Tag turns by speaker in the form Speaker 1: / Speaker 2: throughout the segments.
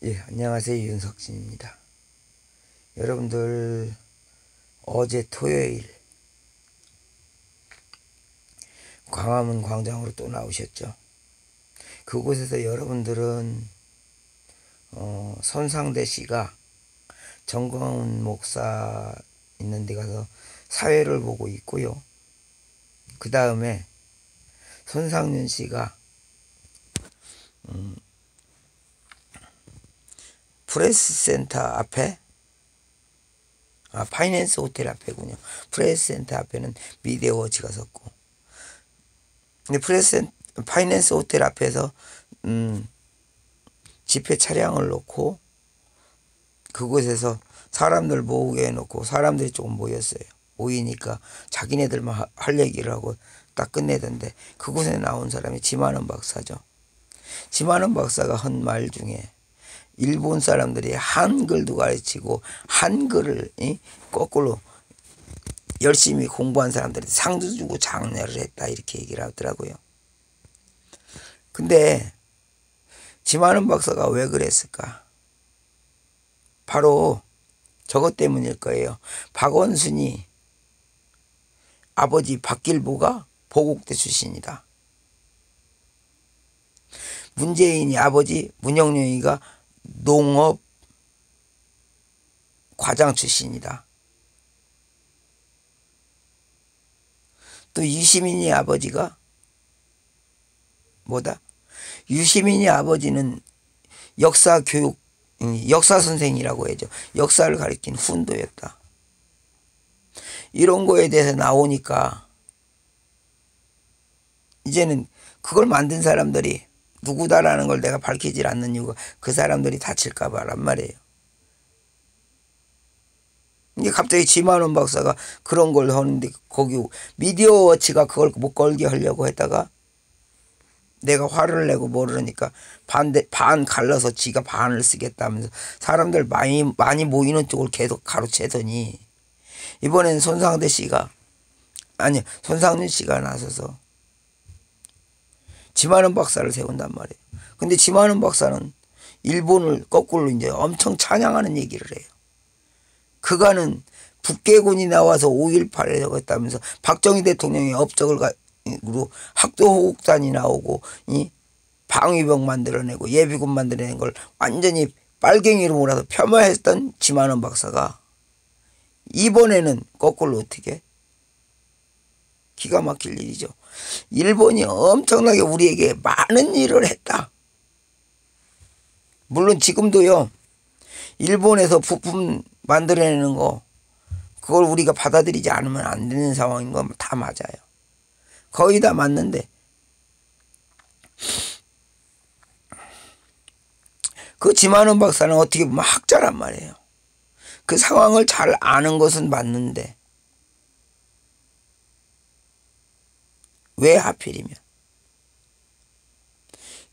Speaker 1: 예, 안녕하세요. 윤석진입니다. 여러분들, 어제 토요일 광화문 광장으로 또 나오셨죠? 그곳에서 여러분들은 손상대 씨가 정광훈 목사 있는 데 가서 사회를 보고 있고요. 그 다음에 손상윤 씨가 프레스센터 앞에 파이낸스 호텔 앞에군요. 프레스센터 앞에는 미디어워치가 섰고, 근데 파이낸스 호텔 앞에서 집회 차량을 놓고 그곳에서 사람들 모으게 해놓고 사람들이 조금 모였어요. 모이니까 자기네들만 할 얘기를 하고 딱 끝내던데, 그곳에 나온 사람이 지만원 박사죠. 지만원 박사가 한 말 중에 일본 사람들이 한글도 가르치고 한글을 거꾸로 열심히 공부한 사람들이 상도 주고 장려를 했다, 이렇게 얘기를 하더라고요. 근데 지만원 박사가 왜 그랬을까? 바로 저것 때문일 거예요. 박원순이 아버지 박길보가 보국대 출신이다. 문재인이 아버지 문영룡이가 농업 과장 출신이다. 또 유시민이 아버지가 뭐다? 유시민이 아버지는 역사 선생이라고 해죠. 역사를 가리킨 훈도였다. 이런 거에 대해서 나오니까 이제는 그걸 만든 사람들이 누구다라는 걸 내가 밝히질 않는 이유가 그 사람들이 다칠까 봐란 말이에요. 이게 갑자기 지만원 박사가 그런 걸 하는데, 거기 미디어워치가 그걸 못 걸게 하려고 했다가 내가 화를 내고 모르니까 반 갈라서 지가 반을 쓰겠다면서 사람들 많이 모이는 쪽을 계속 가로채더니, 이번엔 손상윤 씨가 나서서 지만원 박사를 세운단 말이에요. 근데 지만원 박사는 일본을 거꾸로 이제 엄청 찬양하는 얘기를 해요. 그가는 북계군이 나와서 5.18을 했다면서 박정희 대통령의 업적을 가지고 학도호국단이 나오고 방위병 만들어내고 예비군 만들어낸 걸 완전히 빨갱이로 몰아서 폄하했던 지만원 박사가 이번에는 거꾸로 어떻게? 기가 막힐 일이죠. 일본이 엄청나게 우리에게 많은 일을 했다. 물론 지금도요, 일본에서 부품 만들어내는 거, 그걸 우리가 받아들이지 않으면 안 되는 상황인 건 다 맞아요. 거의 다 맞는데, 그 지만원 박사는 어떻게 보면 학자란 말이에요. 그 상황을 잘 아는 것은 맞는데, 왜 하필이면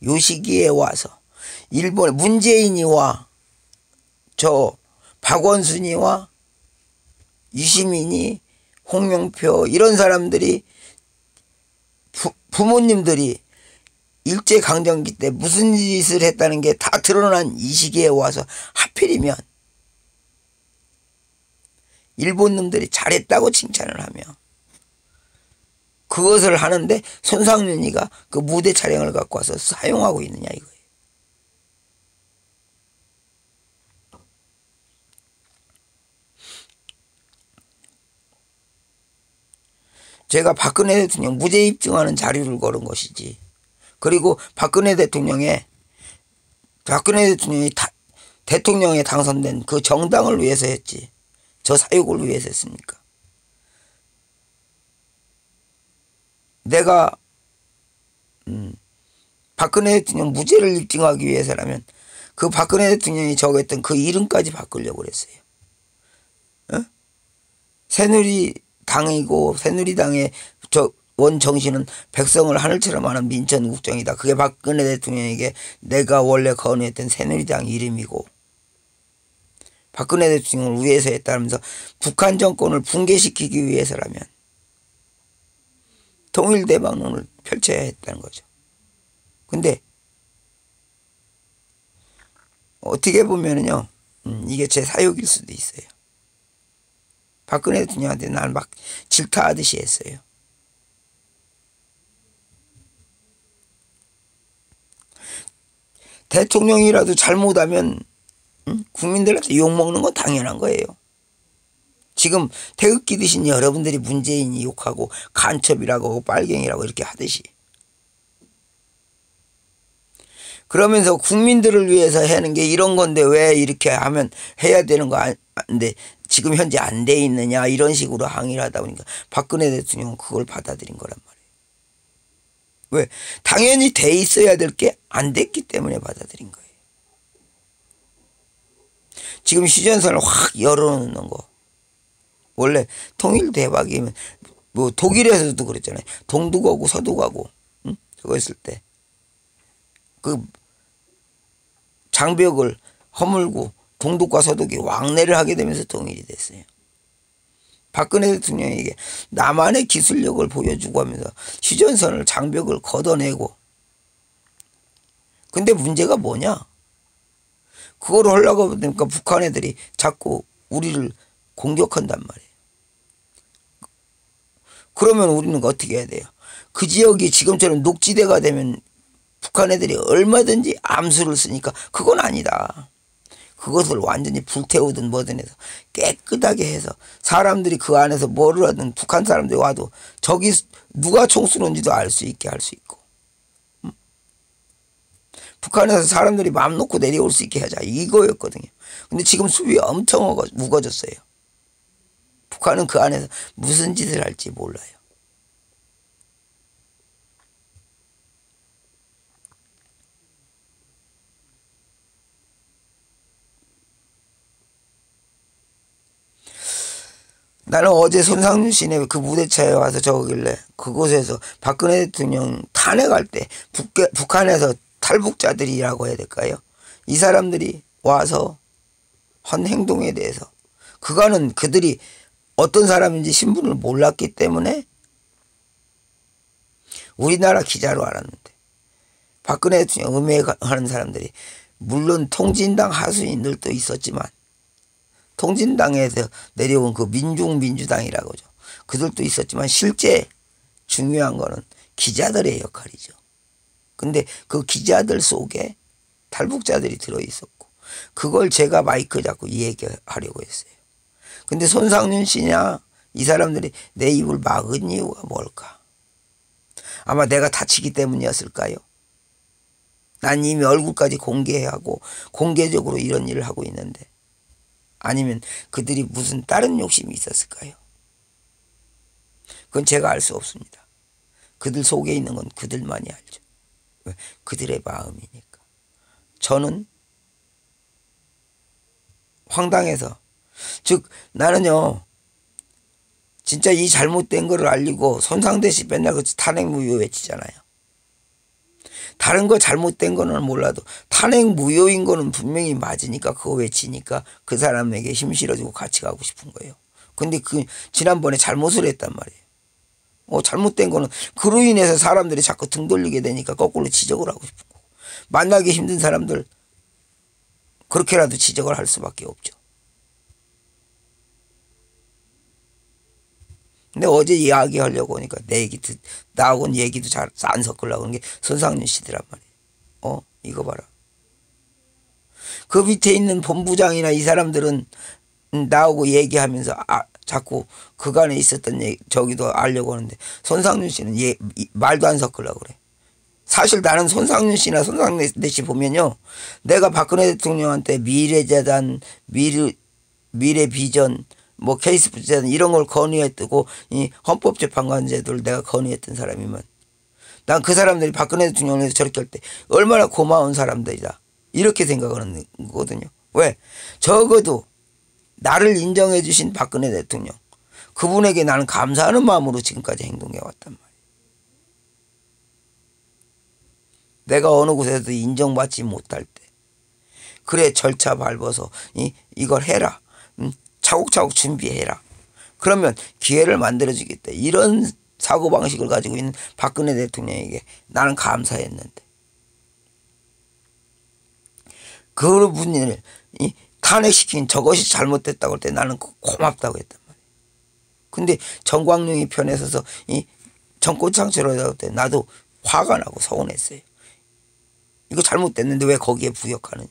Speaker 1: 요 시기에 와서 일본 문재인이와 저 박원순이와 유시민이 홍영표 이런 사람들이 부모님들이 일제강점기 때 무슨 짓을 했다는 게 다 드러난 이 시기에 와서 하필이면 일본 놈들이 잘했다고 칭찬을 하며 그것을 하는데 손상윤이가 그 무대 차량을 갖고 와서 사용하고 있느냐 이거예요. 제가 박근혜 대통령 무죄 입증하는 자료를 걸은 것이지. 그리고 박근혜 대통령이 대통령에 당선된 그 정당을 위해서 했지. 저 사육을 위해서 했습니까? 내가 박근혜 대통령 무죄를 입증하기 위해서라면 그 박근혜 대통령이 적었던 그 이름까지 바꾸려고 그랬어요. 새누리당이고 새누리당의 원 정신은 백성을 하늘처럼 하는 민천 국정이다. 그게 박근혜 대통령에게 내가 원래 거론했던 새누리당 이름이고, 박근혜 대통령을 위해서 했다면서 북한 정권을 붕괴시키기 위해서라면 통일대방론을 펼쳐야 했다는 거죠. 근데 어떻게 보면은요, 이게 제 사욕일 수도 있어요. 박근혜 대통령한테 난 막 질타하듯이 했어요. 대통령이라도 잘못하면 국민들한테 욕먹는 건 당연한 거예요. 지금 태극기 드신 여러분들이 문재인이 욕하고 간첩이라고 하고 빨갱이라고 이렇게 하듯이. 그러면서 국민들을 위해서 하는 게 이런 건데 왜 이렇게 하면 해야 되는 거 아닌데 지금 현재 안 돼 있느냐 이런 식으로 항의를 하다 보니까 박근혜 대통령은 그걸 받아들인 거란 말이에요. 왜? 당연히 돼 있어야 될 게 안 됐기 때문에 받아들인 거예요. 지금 휴전선을 확 열어놓는 거. 원래 통일 대박이면 뭐 독일에서도 그랬잖아요. 동도 가고 서도 가고 저거 했을 때 그 장벽을 허물고 동독과 서독이 왕래를 하게 되면서 통일이 됐어요. 박근혜 대통령에게 나만의 기술력을 보여주고 하면서 휴전선을 장벽을 걷어내고 근데 문제가 뭐냐? 그걸 하려고 하니까 북한 애들이 자꾸 우리를 공격한단 말이에요. 그러면 우리는 어떻게 해야 돼요? 그 지역이 지금처럼 녹지대가 되면 북한 애들이 얼마든지 암수를 쓰니까 그건 아니다. 그것을 완전히 불태우든 뭐든 해서 깨끗하게 해서 사람들이 그 안에서 뭐를 하든 북한 사람들이 와도 저기 누가 총 쏘는지도 알 수 있게 할 수 있고 북한에서 사람들이 마음 놓고 내려올 수 있게 하자 이거였거든요. 근데 지금 수비 엄청 무거워졌어요. 북한은 그 안에서 무슨 짓을 할지 몰라요. 나는 어제 손상윤 씨네 그 무대차에 와서 저길래 그곳에서 박근혜 대통령 탄핵할 때 북한에서 탈북자들이라고 해야 될까요? 이 사람들이 와서 한 행동에 대해서 그거는 그들이 어떤 사람인지 신분을 몰랐기 때문에 우리나라 기자로 알았는데 박근혜 대통령 음해하는 사람들이 물론 통진당 하수인들도 있었지만 통진당에서 내려온 그 민중민주당이라고죠. 그들도 있었지만 실제 중요한 거는 기자들의 역할이죠. 근데 그 기자들 속에 탈북자들이 들어있었고 그걸 제가 마이크 잡고 얘기하려고 했어요. 근데 손상윤 씨냐 이 사람들이 내 입을 막은 이유가 뭘까? 아마 내가 다치기 때문이었을까요? 난 이미 얼굴까지 공개하고 공개적으로 이런 일을 하고 있는데 아니면 그들이 무슨 다른 욕심이 있었을까요? 그건 제가 알 수 없습니다. 그들 속에 있는 건 그들만이 알죠. 왜? 그들의 마음이니까. 저는 황당해서 즉 나는요 진짜 이 잘못된 거를 알리고 손상대 씨 맨날 그 탄핵 무효 외치잖아요. 다른 거 잘못된 거는 몰라도 탄핵 무효인 거는 분명히 맞으니까 그거 외치니까 그 사람에게 힘 실어주고 같이 가고 싶은 거예요. 근데 그 지난번에 잘못을 했단 말이에요. 잘못된 거는 그로 인해서 사람들이 자꾸 등 돌리게 되니까 거꾸로 지적을 하고 싶은 거고 만나기 힘든 사람들 그렇게라도 지적을 할 수밖에 없죠. 근데 어제 이야기하려고 하니까 내 얘기 나하고는 얘기도 잘 안 섞으려고 하는 게 손상윤 씨더란 말이에요. 이거 봐라. 그 밑에 있는 본부장이나 이 사람들은 나하고 얘기하면서 자꾸 그간에 있었던 저기도 알려고 하는데 손상윤 씨는 말도 안 섞으려고 그래. 사실 나는 손상윤 씨나 손상래 씨 보면요. 내가 박근혜 대통령한테 미래재단, 미래비전 뭐 케이스부재단 이런 걸 건의했고 이 헌법재판관제도를 내가 건의했던 사람이면 난 그 사람들이 박근혜 대통령을 해서 저렇게 할 때 얼마나 고마운 사람들이다 이렇게 생각하는 거거든요. 왜? 적어도 나를 인정해 주신 박근혜 대통령 그분에게 나는 감사하는 마음으로 지금까지 행동해 왔단 말이에요. 내가 어느 곳에서도 인정받지 못할 때 그래 절차 밟아서 이걸 해라. 차곡차곡 준비해라. 그러면 기회를 만들어주겠다. 이런 사고방식을 가지고 있는 박근혜 대통령에게 나는 감사했는데 그분을 탄핵시킨 저것이 잘못됐다고 할 때 나는 고맙다고 했단 말이에요. 근데 정광용이 편에 서서 정권창출을 할 때 나도 화가 나고 서운했어요. 이거 잘못됐는데 왜 거기에 부역하느냐.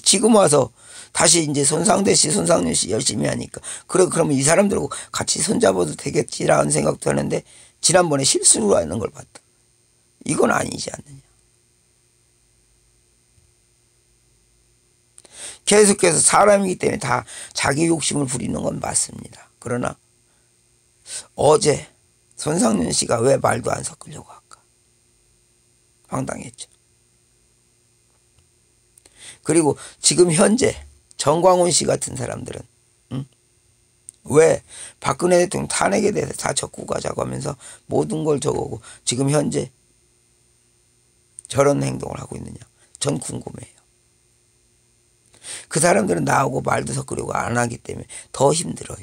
Speaker 1: 지금 와서 다시 이제 손상대 씨, 손상윤 씨 열심히 하니까 그러면 이 사람들하고 같이 손잡아도 되겠지라는 생각도 하는데 지난번에 실수로 하는 걸 봤다. 이건 아니지 않느냐. 계속해서 사람이기 때문에 다 자기 욕심을 부리는 건 맞습니다. 그러나 어제 손상윤 씨가 왜 말도 안 섞으려고 할까? 황당했죠. 그리고 지금 현재 정광훈 씨 같은 사람들은 왜 박근혜 대통령 탄핵에 대해서 다 적고 가자고 하면서 모든 걸 적어오고 지금 현재 저런 행동을 하고 있느냐. 전 궁금해요. 그 사람들은 나하고 말도 섞으려고 안 하기 때문에 더 힘들어요.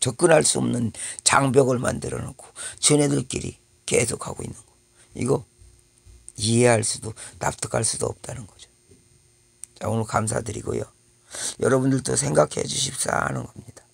Speaker 1: 접근할 수 없는 장벽을 만들어 놓고 쟤네들끼리 계속 하고 있는 거. 이거 이해할 수도 납득할 수도 없다는 거죠. 자, 오늘 감사드리고요. 여러분들도 생각해 주십사 하는 겁니다.